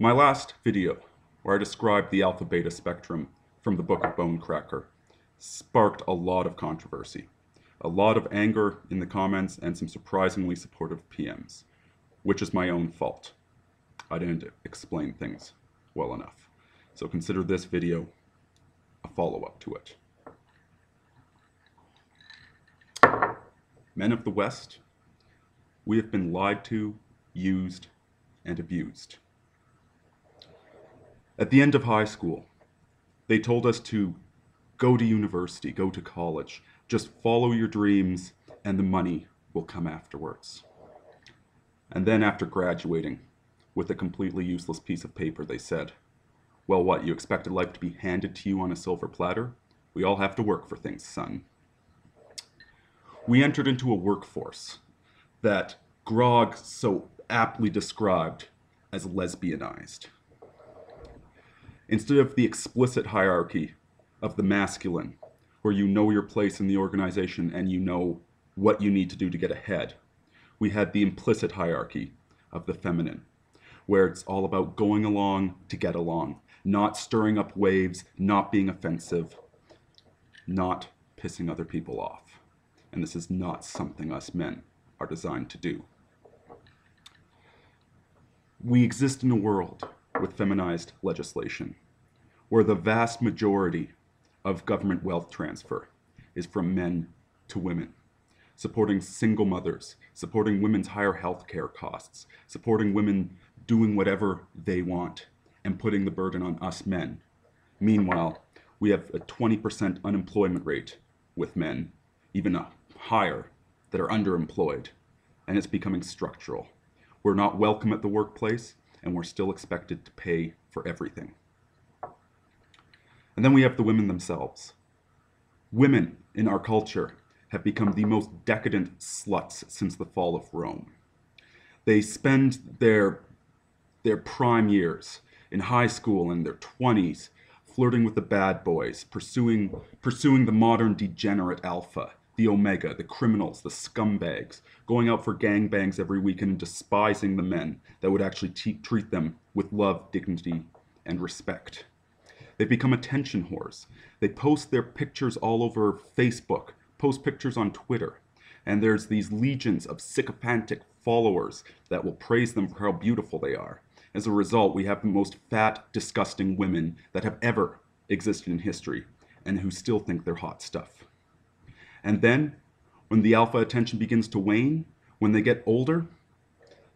My last video, where I described the alpha-beta spectrum from the Book of Bonecracker, sparked a lot of controversy, a lot of anger in the comments, and some surprisingly supportive PMs, which is my own fault. I didn't explain things well enough. So consider this video a follow-up to it. Men of the West, we have been lied to, used, and abused. At the end of high school, they told us to go to university, go to college, just follow your dreams, and the money will come afterwards. And then after graduating, with a completely useless piece of paper, they said, well, what, you expected life to be handed to you on a silver platter? We all have to work for things, son. We entered into a workforce that Grog so aptly described as lesbianized. Instead of the explicit hierarchy of the masculine, where you know your place in the organization and you know what you need to do to get ahead, we had the implicit hierarchy of the feminine, where it's all about going along to get along, not stirring up waves, not being offensive, not pissing other people off. And this is not something us men are designed to do. We exist in a world with feminized legislation, where the vast majority of government wealth transfer is from men to women, supporting single mothers, supporting women's higher health care costs, supporting women doing whatever they want, and putting the burden on us men. Meanwhile, we have a 20% unemployment rate with men, even higher, that are underemployed, and it's becoming structural. We're not welcome at the workplace, and we're still expected to pay for everything. And then we have the women themselves. Women in our culture have become the most decadent sluts since the fall of Rome. They spend their prime years in high school in their 20s, flirting with the bad boys, pursuing the modern degenerate alpha, the omega, the criminals, the scumbags, going out for gangbangs every weekend and despising the men that would actually treat them with love, dignity, and respect. They've become attention whores. They post their pictures all over Facebook, post pictures on Twitter, and there's these legions of sycophantic followers that will praise them for how beautiful they are. As a result, we have the most fat, disgusting women that have ever existed in history, and who still think they're hot stuff. And then, when the alpha attention begins to wane, when they get older,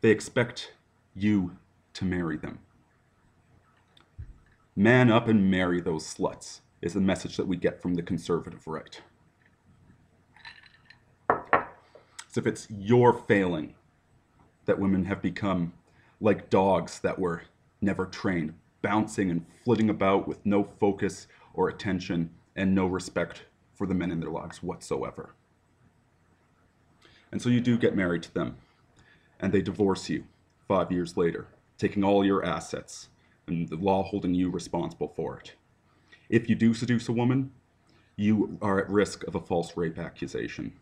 they expect you to marry them. Man up and marry those sluts is the message that we get from the conservative right. As if it's your failing that women have become like dogs that were never trained, bouncing and flitting about with no focus or attention and no respect for the men in their lives whatsoever. And so you do get married to them, and they divorce you 5 years later, taking all your assets, and the law holding you responsible for it. If you do seduce a woman, you are at risk of a false rape accusation.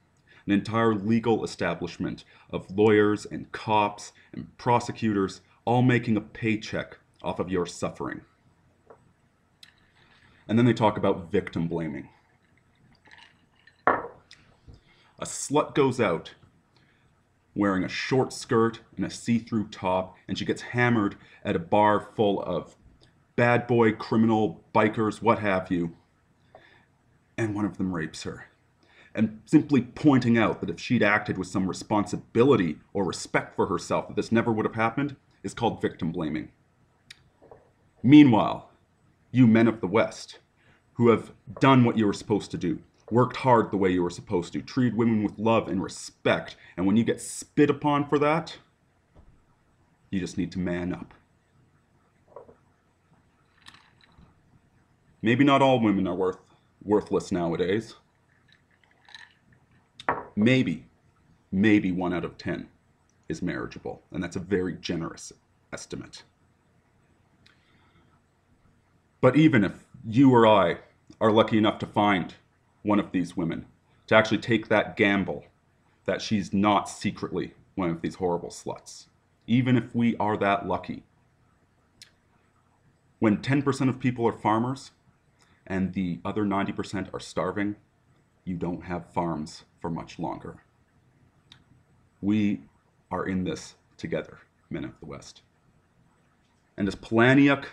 An entire legal establishment of lawyers and cops and prosecutors all making a paycheck off of your suffering. And then they talk about victim blaming. A slut goes out wearing a short skirt and a see-through top, and she gets hammered at a bar full of bad boy, criminal, bikers, what have you, and one of them rapes her. And simply pointing out that if she'd acted with some responsibility or respect for herself, that this never would have happened, is called victim blaming. Meanwhile, you men of the West, who have done what you were supposed to do, worked hard the way you were supposed to, treated women with love and respect, and when you get spit upon for that, you just need to man up. Maybe not all women are worthless nowadays. Maybe 1 out of 10 is marriageable, and that's a very generous estimate. But even if you or I are lucky enough to find one of these women, to actually take that gamble that she's not secretly one of these horrible sluts, even if we are that lucky, When 10% of people are farmers and the other 90% are starving, you don't have farms for much longer. We are in this together, men of the West. And as Polaniuk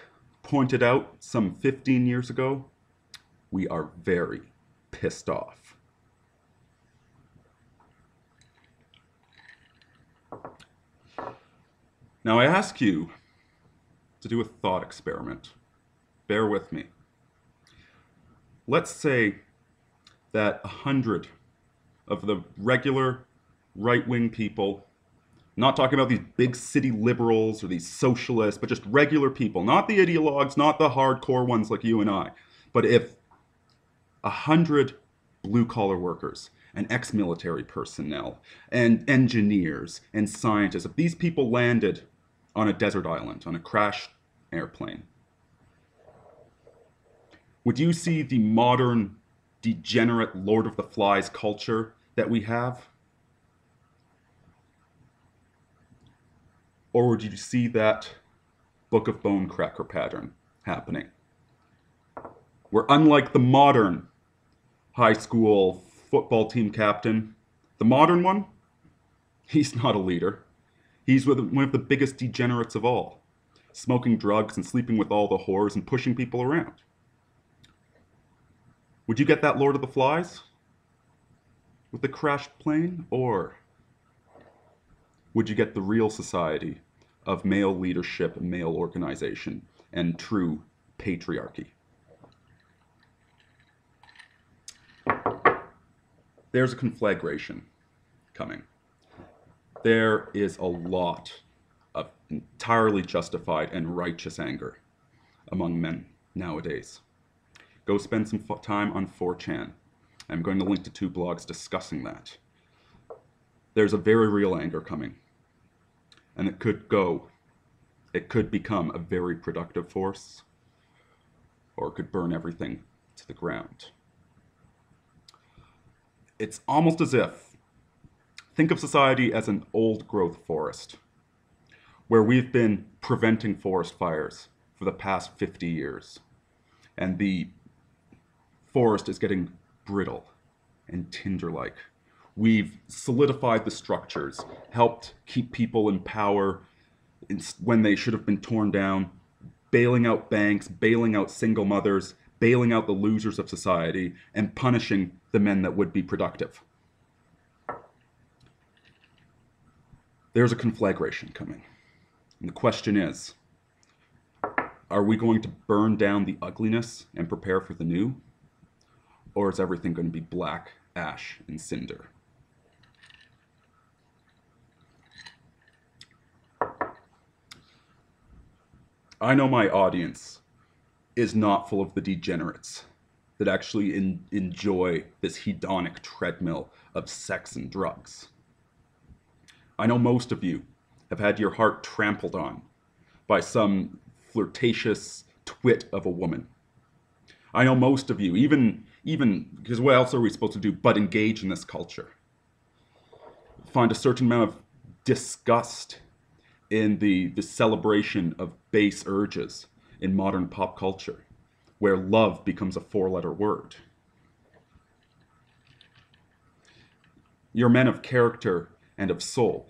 pointed out some 15 years ago, we are very pissed off. Now I ask you to do a thought experiment. Bear with me. Let's say that 100 of the regular right-wing people, not talking about these big city liberals or these socialists, but just regular people, not the ideologues, not the hardcore ones like you and I, but if 100 blue-collar workers and ex-military personnel and engineers and scientists, if these people landed on a desert island, on a crashed airplane, would you see the modern, degenerate Lord of the Flies culture that we have? Or would you see that Book of Bone Cracker pattern happening? Where unlike the modern high school football team captain, the modern one, he's not a leader. He's one of the biggest degenerates of all, smoking drugs and sleeping with all the whores and pushing people around. Would you get that Lord of the Flies with the crashed plane? Or would you get the real society of male leadership and male organization and true patriarchy? There's a conflagration coming. There is a lot of entirely justified and righteous anger among men nowadays. Go spend some time on 4chan. I'm going to link to 2 blogs discussing that. There's a very real anger coming. And it could become a very productive force, or it could burn everything to the ground. It's almost as if, think of society as an old growth forest, where we've been preventing forest fires for the past 50 years. And the forest is getting brittle and tinder-like. We've solidified the structures, helped keep people in power when they should have been torn down, bailing out banks, bailing out single mothers, bailing out the losers of society, and punishing the men that would be productive. There's a conflagration coming. And the question is, are we going to burn down the ugliness and prepare for the new? Or is everything going to be black, ash, and cinder? I know my audience is not full of the degenerates that actually enjoy this hedonic treadmill of sex and drugs. I know most of you have had your heart trampled on by some flirtatious twit of a woman. I know most of you, even because what else are we supposed to do but engage in this culture? Find a certain amount of disgust in the celebration of base urges in modern pop culture, where love becomes a 4-letter word. You're men of character and of soul,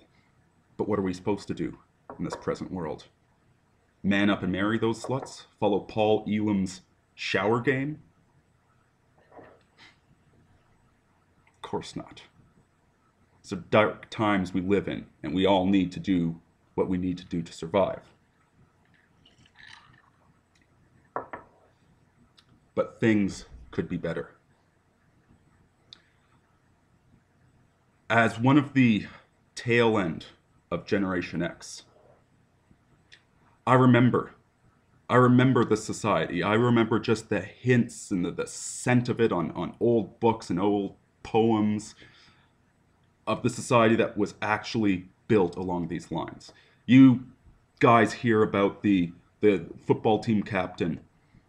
but what are we supposed to do in this present world? Man up and marry those sluts? Follow Paul Elam's shower game? Of course not. These are dark times we live in, and we all need to do what we need to do to survive. But things could be better. As one of the tail end of Generation X, I remember this society. I remember just the hints and the scent of it on old books and old poems of the society that was actually built along these lines. You guys hear about the football team captain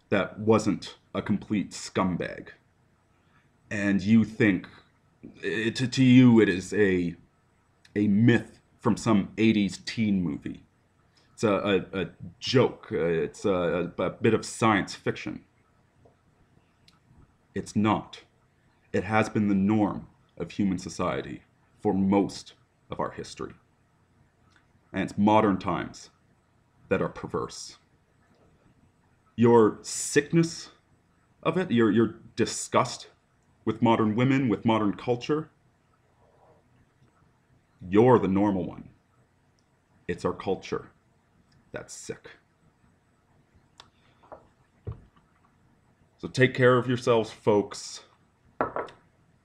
that wasn't a complete scumbag. And you think, to you it is a myth from some 80s teen movie. It's a joke. It's a bit of science fiction. It's not. It has been the norm of human society for most of our history. And it's modern times that are perverse. Your sickness of it, your disgust with modern women, with modern culture, you're the normal one. It's our culture that's sick. So take care of yourselves, folks,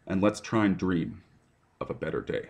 and let's try and dream of a better day.